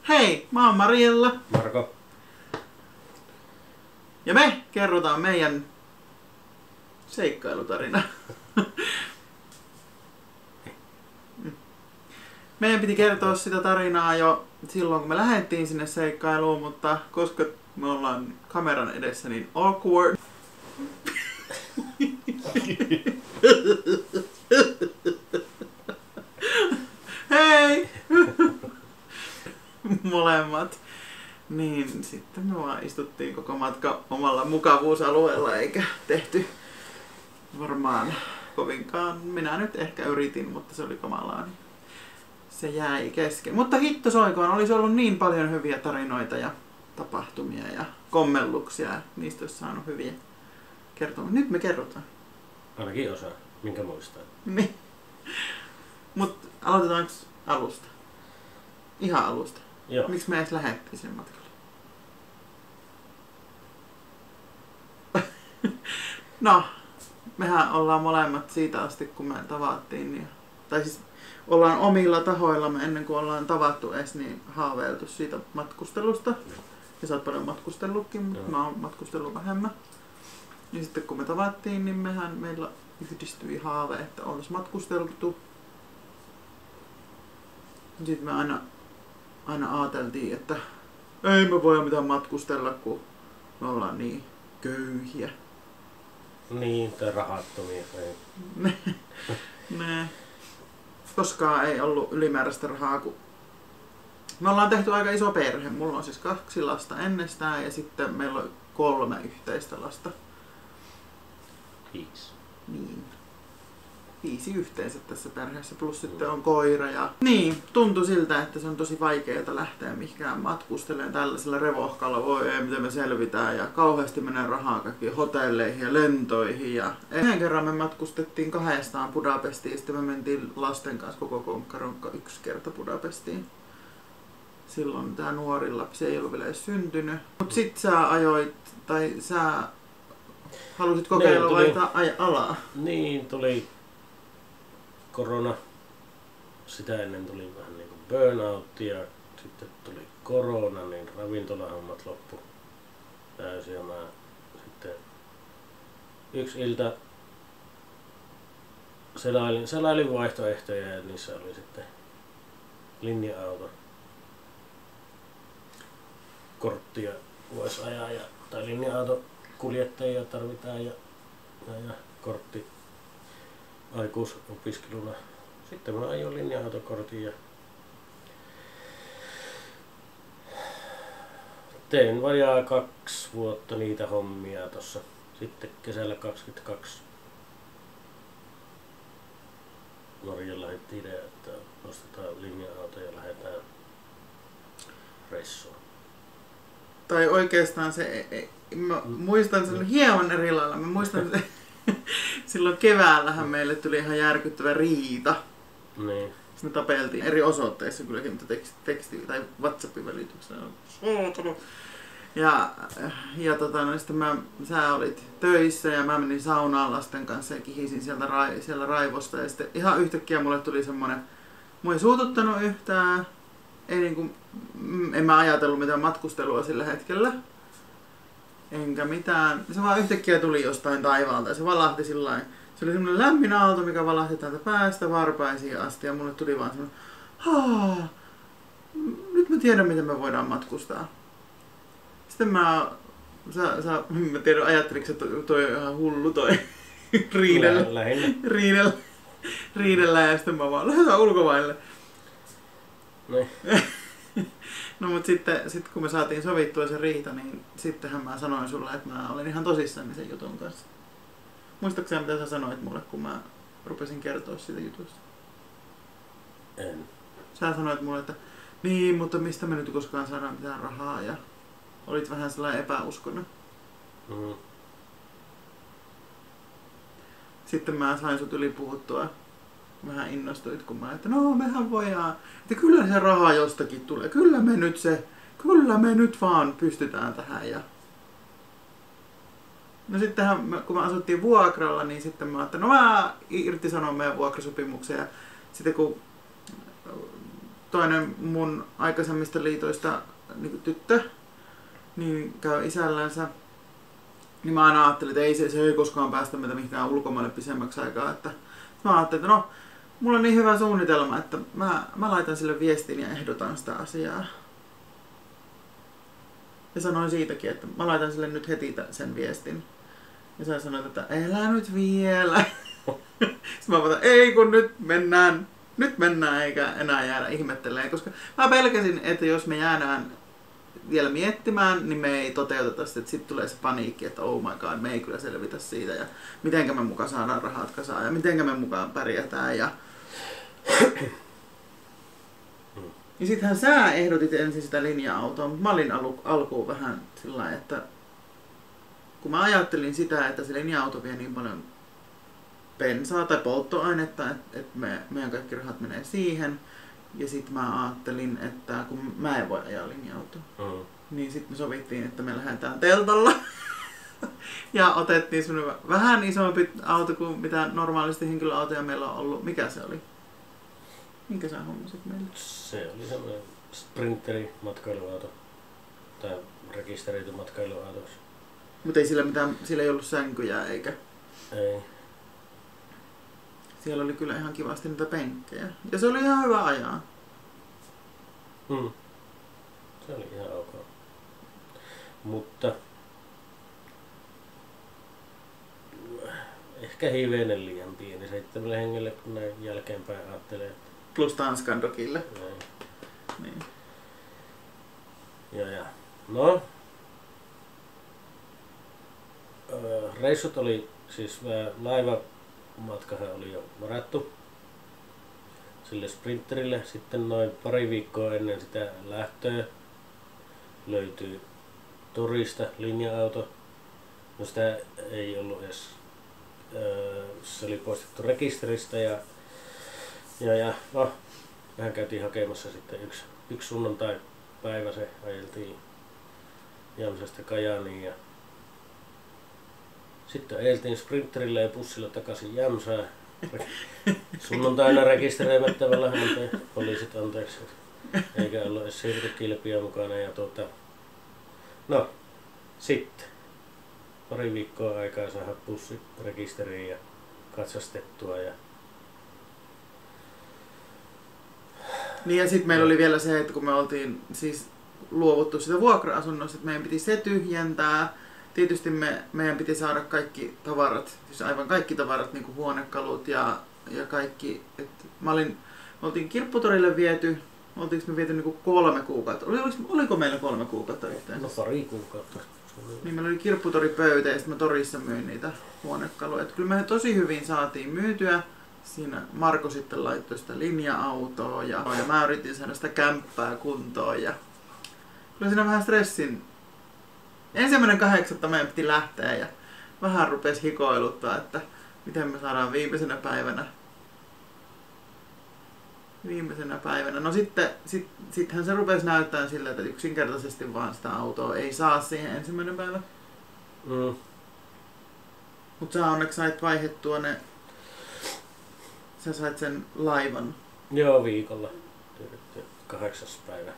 Hei, mä oon Mariella. Marko. Ja me kerrotaan meidän seikkailutarina. Meidän piti kertoa sitä tarinaa jo silloin, kun me lähdettiin sinne seikkailuun, mutta koska me ollaan kameran edessä niin awkward. Hei! Molemmat. Niin sitten me vaan istuttiin koko matka omalla mukavuusalueella eikä tehty varmaan kovinkaan. Minä nyt ehkä yritin, mutta se oli kamalaa. Niin se jäi kesken. Mutta hitto soikoon, olisi ollut niin paljon hyviä tarinoita ja tapahtumia ja kommelluksia. Niistä olisi saanut hyviä kertomia. Nyt me kerrotaan. Ainakin osa, minkä muistaa. Niin. Mut aloitetaanko alusta? Ihan alusta. Joo. Miksi me edes lähdettiin sen matkalle? No, mehän ollaan molemmat siitä asti, kun me tavattiin. Niin, tai siis ollaan omilla tahoillamme ennen kuin ollaan tavattu edes, niin haaveiltu siitä matkustelusta. Ja sä oot paljon matkustellutkin, mutta mä oon matkustellut vähemmän. Ja sitten kun me tavattiin, niin meillä yhdistyi haave, että olisi matkusteltu. Sitten me aina ajateltiin, että ei me voida mitään matkustella, kun me ollaan niin köyhiä. Niin, tai rahattomia. Ne. Koskaan ei ollut ylimääräistä rahaa, kun me ollaan tehty aika iso perhe. Mulla on siis 2 lasta ennestään ja sitten meillä on 3 yhteistä lasta. 5. Niin. 5 yhteensä tässä perheessä, plus sitten on koira ja... Niin, tuntui siltä, että se on tosi vaikeaa lähteä mihinkään matkustelemaan tällaisella revohkalla. Voi ei, miten me selvitään ja kauheasti menee rahaa kaikkiin hotelleihin ja lentoihin. Ja... Yhden kerran me matkustettiin 2 Budapestiin ja sitten me mentiin lasten kanssa koko konkkaronkka 1 kerta Budapestiin. Silloin tää nuori lapsi ei ollut vielä edes syntynyt. Mut sit sä ajoit, tai sä halusit kokeilla vaihtaa alaa. Niin, tuli korona. Sitä ennen tuli vähän niinku burnout ja sitten tuli korona, niin ravintolahommat loppu täysin. Ja mä sitten yksi ilta selailin vaihtoehtoja ja niissä oli sitten linja-auto. Korttia voisi ajaa tai linja-autokuljettajia tarvitaan ja kortti aikuisopiskeluna. Sitten mä ajoin linja-autokortin ja tein vajaa 2 vuotta niitä hommia tossa. Sitten kesällä 22 Norjan lähetti idea, että ostetaan linja-auto ja lähdetään reissuun. Tai oikeastaan mä muistan sen hieman eri lailla. Mä muistan silloin keväällähän meille tuli ihan järkyttävä riita. Niin. Me tapeltiin eri osoitteissa kylläkin, mutta teksti tai WhatsAppin välityksellä. Ja sitten sä olit töissä ja mä menin saunaan lasten kanssa ja kihisin siellä raivosta. Ja sitten ihan yhtäkkiä mulle tuli semmonen, mua ei suututtanut yhtään. En mä ajatellut mitään matkustelua sillä hetkellä. Enkä mitään. Se vaan yhtäkkiä tuli jostain taivaalta ja se valahti sillain. Se oli semmoinen lämmin aalto, mikä valahti täältä päästä varpaisiin asti ja mulle tuli vaan semmoinen, nyt mä tiedän miten me voidaan matkustaa. Sitten mä tiedän ajattelinko, että toi on ihan hullu toi riidellä ja sitten mä vaan lähdetään ulkomaille. Niin. No mut sitten kun me saatiin sovittua se riita, niin sittenhän mä sanoin sulle, että mä olin ihan tosissani sen jutun kanssa. Muistatko sä mitä sä sanoit mulle, kun mä rupesin kertoa siitä jutusta? En. Sä sanoit mulle, että niin, mutta mistä me nyt koskaan saadaan mitään rahaa ja olit vähän sellainen epäuskonen. Mm. Sitten mä sain sut yli puhuttua. Vähän innostuit, kun mä että no mehän voidaan, että kyllä se raha jostakin tulee, kyllä me nyt vaan pystytään tähän. Ja... No sittenhän, kun me asuttiin vuokralla, niin sitten mä ajattelin, no mä irtisanon meidän vuokrasopimuksen ja sitten kun toinen mun aikaisemmista liitoista niin tyttö, niin käy isällänsä. Niin mä aina ajattelin, että se ei koskaan päästä meitä mihinkään ulkomaille pisemmäksi aikaa. Että mä ajattelin, että no, mulla on niin hyvä suunnitelma, että mä laitan sille viestin ja ehdotan sitä asiaa. Ja sanoin siitäkin, että mä laitan sille nyt heti sen viestin. Ja sä sanoit, että elä nyt vielä. Sitten mä voitan, ei kun nyt mennään eikä enää jäädä ihmettelemään. Koska mä pelkäsin, että jos me jäädään vielä miettimään, niin me ei toteuteta sitä, että sitten tulee se paniikki, että oh my god, me ei kyllä selvitä siitä ja mitenkä me mukaan saadaan rahat kasaan ja mitenkä me mukaan pärjätään. Ja sittenhän sä ehdotit ensin sitä linja-autoa, mutta mä olin alkuun vähän sillä lailla, että kun mä ajattelin sitä, että se linja-auto vie niin paljon bensaa tai polttoainetta, että meidän kaikki rahat menee siihen. Ja sitten mä ajattelin, että kun mä en voi ajaa linja-autoa, niin sitten me sovittiin, että me lähdetään teltalla. Ja otettiin semmoinen vähän isompi auto kuin mitä normaalisti henkilöautoja meillä on ollut. Mikä se oli? Minkä sä hommasit meille? Se oli semmoinen sprinteri matkailuauto. Tai rekisteröity matkailuauto. Mutta ei sillä ei ollut sänkyjä eikä? Ei. Siellä oli kyllä ihan kivasti niitä penkkejä. Ja se oli ihan hyvä ajaa. Se oli ihan ok. Mutta ehkä hivenen liian pieni 7 hengelle, kun näin jälkeenpäin ajattelee. Plus Tanskan dokille. Niin. Ja. No. Reissut oli siis laivamatkahan oli jo varattu sille sprinterille. Sitten noin pari viikkoa ennen sitä lähtöä löytyi Torista linja-auto. No sitä ei ollut edes, se oli poistettu rekisteristä ja no, vähän käytiin hakemassa sitten yksi sunnuntai-päivä se ajeltiin Jämsästä Kajaaniin ja sitten ajeltiin sprinterillä ja bussilla takaisin Jämsään. Sunnuntaina rekisteröimättä poliisit anteeksi, eikä ollut edes siirtokilpiä mukana ja no sitten pari viikkoa aikaa saada bussi rekisteriin ja katsastettua ja niin ja sitten meillä oli vielä se, että kun me oltiin siis luovuttu sitä vuokra-asunnosta, että meidän piti se tyhjentää. Tietysti meidän piti saada kaikki tavarat, siis aivan kaikki tavarat, niin kuin huonekalut ja kaikki. Me oltiin Kirpputorille viety, oltiinko me viety niin kuin 3 kuukautta? Oliko meillä 3 kuukautta yhteensä? No pari kuukautta. Niin meillä oli Kirpputori-pöytä ja sitten mä torissa myin niitä huonekaluja. Että kyllä me tosi hyvin saatiin myytyä. Siinä Marko sitten laittoi sitä linja-autoa ja mä yritin saada sitä kämppää kuntoon. Ja kyllä siinä vähän stressin. 1.8. meidän piti lähteä ja vähän rupesi hikoiluttaa, että miten me saadaan viimeisenä päivänä. No sittenhän se rupesi näyttämään sillä, että yksinkertaisesti vaan sitä autoa ei saa siihen 1. päivä. Mut sä onneksi sait vaihdettua ne, sä sait sen laivan. Joo, viikolla. 8. päivä.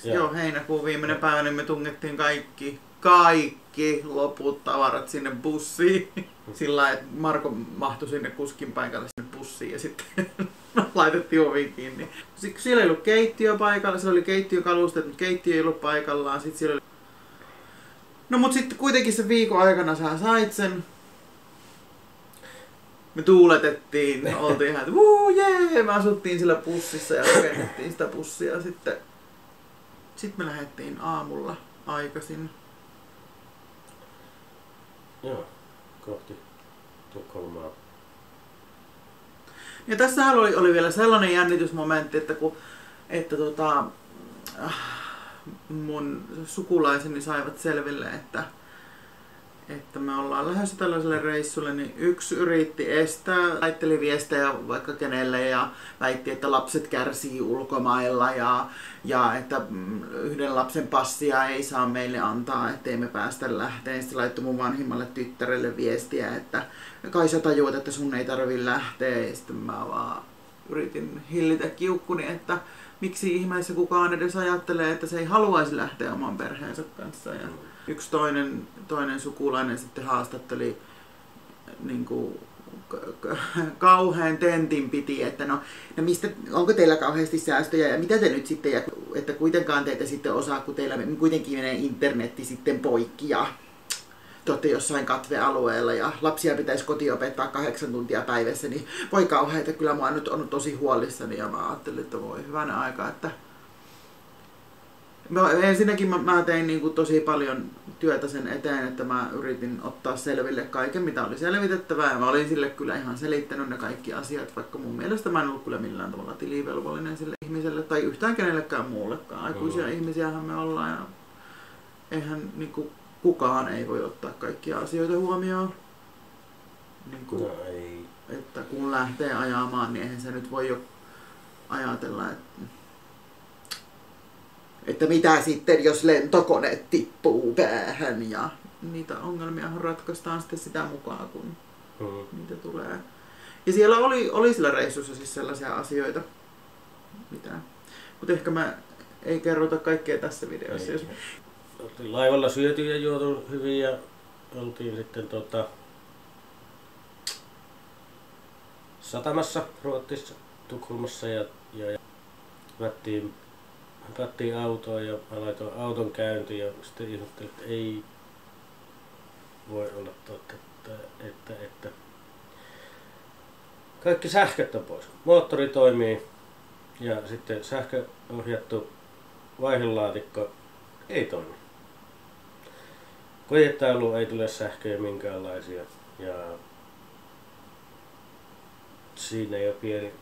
Joo, heinäkuun viimeinen päivä, niin me tungettiin kaikki loput tavarat sinne bussiin. Sillä lailla, että Marko mahtui sinne kuskin paikalle sinne bussiin ja sitten laitettiin ovi kiinni. Siellä ei ollut keittiö paikalla, siellä oli keittiökalusteet, mutta keittiö ei ollut paikallaan. Sitten siellä oli... No mut sitten kuitenkin sen viikon aikana sä sait sen. Me tuuletettiin, oltiin ihan, että me asuttiin sillä bussissa ja rakennettiin sitä bussia sitten. Sitten me lähdettiin aamulla aikaisin. Joo, kohti Tukholmaa. Ja tässä oli vielä sellainen jännitysmomentti, että mun sukulaiseni saivat selville, että me ollaan lähdössä tällaiselle reissulle, niin yksi yritti estää, laitteli viestejä vaikka kenelle ja väitti, että lapset kärsii ulkomailla ja että yhden lapsen passia ei saa meille antaa, ettei me päästä lähteen. Sitten laittoi mun vanhimmalle tyttärelle viestiä, että kai sä tajuat, että sun ei tarvi lähteä. Ja sitten mä vaan yritin hillitä kiukkuni, että miksi ihmeessä kukaan edes ajattelee, että se ei haluaisi lähteä oman perheensä kanssa. Ja yksi toinen sukulainen sitten haastatteli niin kuin, kauhean tentin piti, että no mistä, onko teillä kauheasti säästöjä ja mitä te nyt sitten, ja että kuitenkaan teitä sitten osaa, kun teillä kuitenkin menee internetti sitten poikki ja te olette jossain katvealueella ja lapsia pitäisi kotiopettaa 8 tuntia päivässä, niin voi kauheita, kyllä mä nyt on tosi huolissani ja mä ajattelin, että voi hyvänä aika, että ensinnäkin mä tein niin kuin tosi paljon työtä sen eteen, että mä yritin ottaa selville kaiken, mitä oli selvitettävää. Ja mä olin sille kyllä ihan selittänyt ne kaikki asiat, vaikka mun mielestä mä en ollut kyllä millään tavalla tilivelvollinen sille ihmiselle tai yhtään kenellekään muullekaan. Aikuisia ihmisiähän me ollaan ja eihän niin kuin, kukaan ei voi ottaa kaikkia asioita huomioon. Niin kuin, että kun lähtee ajamaan, niin eihän se nyt voi jo ajatella, että mitä sitten, jos lentokone tippuu päähän, ja niitä ongelmia ratkaistaan sitten sitä mukaan, kun niitä tulee. Ja siellä oli sillä reissussa siis sellaisia asioita, mutta ehkä mä ei kerrota kaikkea tässä videossa. Jos... Oltiin laivalla syöty ja juotu hyvin ja oltiin sitten satamassa Ruotsissa, Tukholmassa ja hypättiin autoon ja mä laitoin auton käyntiin ja sitten ihmettelin, että ei voi olla totta, että kaikki sähköt on pois. Moottori toimii ja sitten sähköohjattu vaihdelaatikko ei toimi. Kojetauluun ei tule sähköjä minkäänlaisia ja siinä jo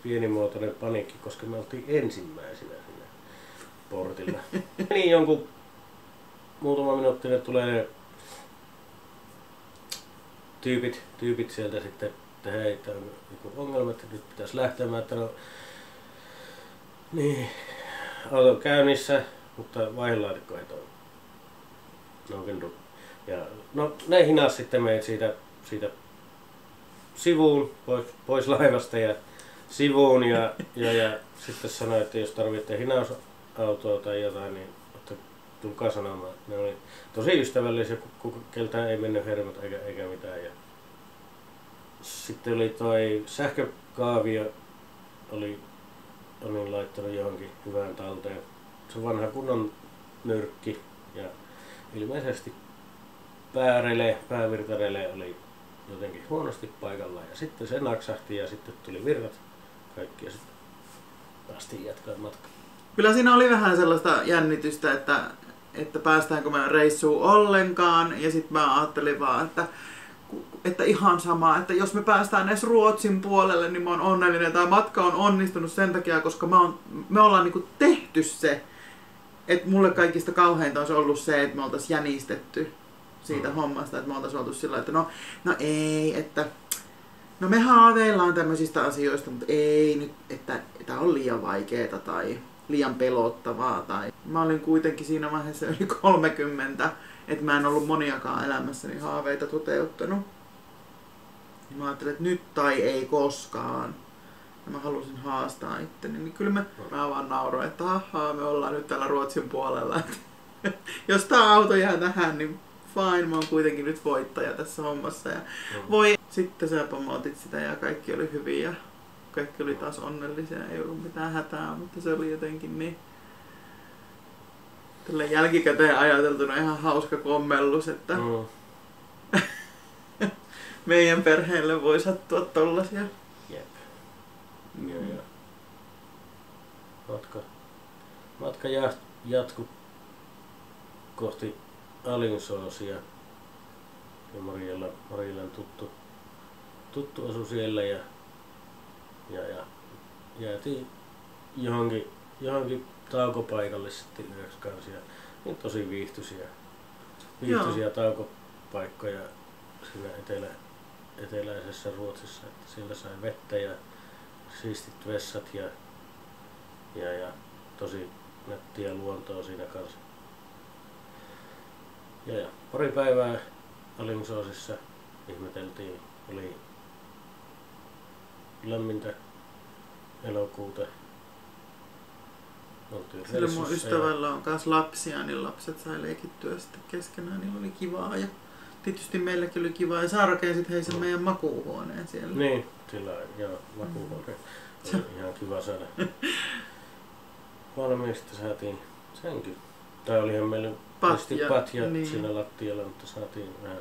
pienimuotoinen paniikki, koska me oltiin ensimmäisenä siinä portilla. Niin jonkun muutama minuutti ne tulee ne tyypit sieltä sitten, että hei, tää on joku ongelma, että nyt pitäisi lähteä. Mä että no, niin, auto käynnissä, mutta vaihdelaatikko ei toimi. Ja no ne hinas sitten meidät siitä sivuun, pois laivasta ja sivuun ja sitten sanoi, että jos tarvitsette hinausautoa tai jotain, niin tulkaa sanomaan. Ne oli tosi ystävällisiä, keltään ei mennyt hermot eikä mitään. Ja sitten oli toi sähkökaavio, oli laittanut johonkin hyvään talteen. Se on vanha kunnon nyrkki ja ilmeisesti päävirtarele oli jotenkin huonosti paikallaan ja sitten se naksahti ja sitten tuli virrat kaikki ja sitten päästiin jatkaa matkaa. Kyllä siinä oli vähän sellaista jännitystä, että päästäänkö me reissuun ollenkaan ja sitten mä ajattelin vaan, että ihan sama, että jos me päästään edes Ruotsin puolelle, niin mä oon onnellinen. Tämä matka on onnistunut sen takia, koska me ollaan niinku tehty se, että mulle kaikista kauheinta olisi ollut se, että me oltaisiin jänistetty siitä hommasta, että me oltaisiin oltu sillä, että no ei, että no me haaveillaan tämmöisistä asioista, mutta ei nyt, että tämä on liian vaikeaa tai liian pelottavaa. Tai mä olin kuitenkin siinä vaiheessa yli 30, että mä en ollut moniakaan elämässäni haaveita toteuttanut. Mä ajattelin, että nyt tai ei koskaan. Ja mä halusin haastaa itteni, niin kyllä mä vaan nauroin, että ahaa, me ollaan nyt täällä Ruotsin puolella. Jos tää auto jää tähän, niin fine, mä oon kuitenkin nyt voittaja tässä hommassa. Ja voi, sitten sä pomotit sitä ja kaikki oli hyvin ja kaikki oli taas onnellisia, ei ollut mitään hätää, mutta se oli jotenkin niin tällä jälkikäteen ajateltuna ihan hauska kommellus, että meidän perheelle voi sattua tollasia. Jep. Ja. Matka jatkui kohti Alingsåsia ja Mariellan tuttu asui siellä ja jäätiin johonkin taukopaikalle sitten yöksi kanssa ja niin tosi viihtyisiä taukopaikkoja siinä eteläisessä Ruotsissa, että sieltä sai vettä ja siistit vessat ja tosi nättiä luontoa siinä kanssa. Ja pari päivää Alingsåsissa ihmeteltiin, oli lämmintä elokuuta. Oltiin Sillä mun reissussa ystävällä on myös lapsia, niin lapset sai leikittyä sitten keskenään, niillä oli kivaa. Ja tietysti meilläkin oli kivaa. Ja sä rakensit hei sen meidän makuuhuoneen siellä. Niin, sillä joo, makuuhuone. Oli ihan kiva saada. Valmiista saatiin sänky. Tai olihan meillä patja niin. siinä lattialla, mutta saatiin vähän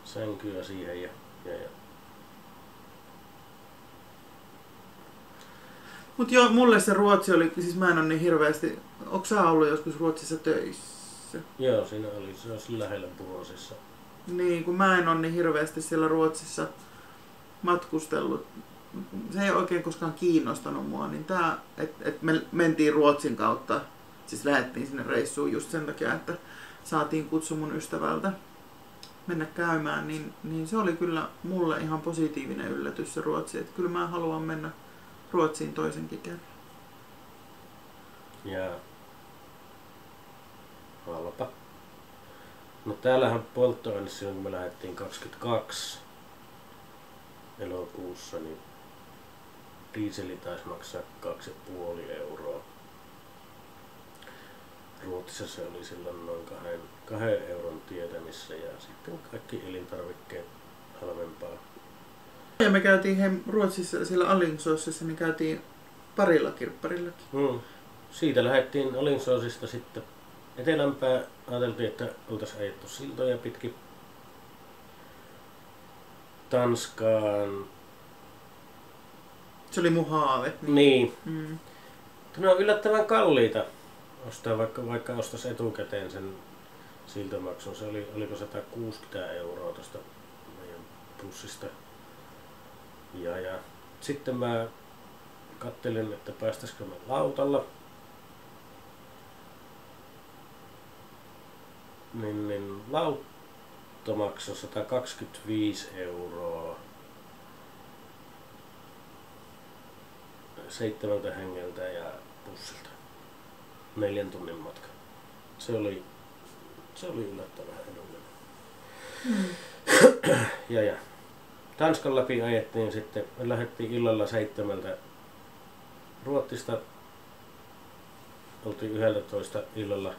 sänkyä siihen ja. Mut joo, mulle se Ruotsi oli, siis mä en ole niin hirveästi, onko sä ollut joskus Ruotsissa töissä? Joo, siinä oli, se olisi lähellä Burosissa. Niin, kun mä en ole niin hirveästi siellä Ruotsissa matkustellut, se ei oikein koskaan kiinnostanut mua, niin tää, että me mentiin Ruotsin kautta, siis lähdettiin sinne reissuun just sen takia, että saatiin kutsu mun ystävältä mennä käymään, niin se oli kyllä mulle ihan positiivinen yllätys se Ruotsi, että kyllä mä haluan mennä Ruotsiin toisenkin kerran. Ja halpa. No täällähän polttoaine silloin kun me lähdettiin 22 elokuussa, niin diiseli taisi maksaa 2,5 €. Ruotsissa se oli silloin noin 2 euron tietämissä ja sitten kaikki elintarvikkeet halvempaa. Ja me käytiin Ruotsissa siellä Alingsåsissa, niin käytiin parilla kirpparillakin. Siitä lähdettiin Alingsåsista sitten etelämpää. Ajateltiin, että oltaisiin ajettu siltoja pitkin Tanskaan. Se oli mun haave. Niin. Ne on yllättävän kalliita ostaa, vaikka ostaisi etukäteen sen siltamaksun. Se oliko 160 € tuosta meidän bussista. Ja sitten mä kattelin, että päästäisikö me lautalla. Niin lautta maksoi 125 €. 7 hengeltä ja bussilta. 4 tunnin matka. Se oli yllättävän edullinen. Ja. Tanskan läpi ajettiin sitten, me lähdettiin illalla 7 Ruotsista. Oltiin 11 illalla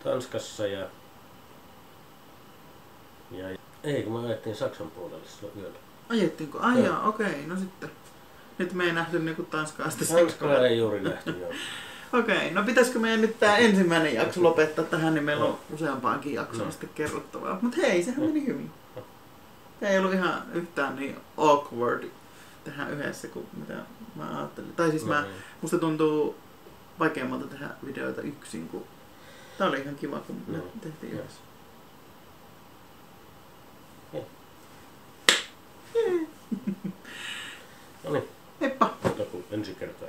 Tanskassa ja ei kun me ajettiin Saksan puolelle silloin yöllä. Ajettiinko? Ai jaa, okei, no sitten. Nyt me ei nähty niinku Tanskaa sitten Tanskaa ei juuri nähty, joo. Okei, no pitäisikö meidän nyt tää ensimmäinen jakso lopettaa tähän, niin meillä on useampaankin jaksoon sitten kerrottavaa. Mut hei, sehän meni hyvin. Ei ollut ihan yhtään niin awkward tehdä yhdessä kuin mitä mä ajattelin. Tai siis musta tuntuu vaikeammalta tehdä videoita yksin, kun tää oli ihan kiva, kun me tehtiin yhdessä. No niin. Heippa! Ensi kertaa.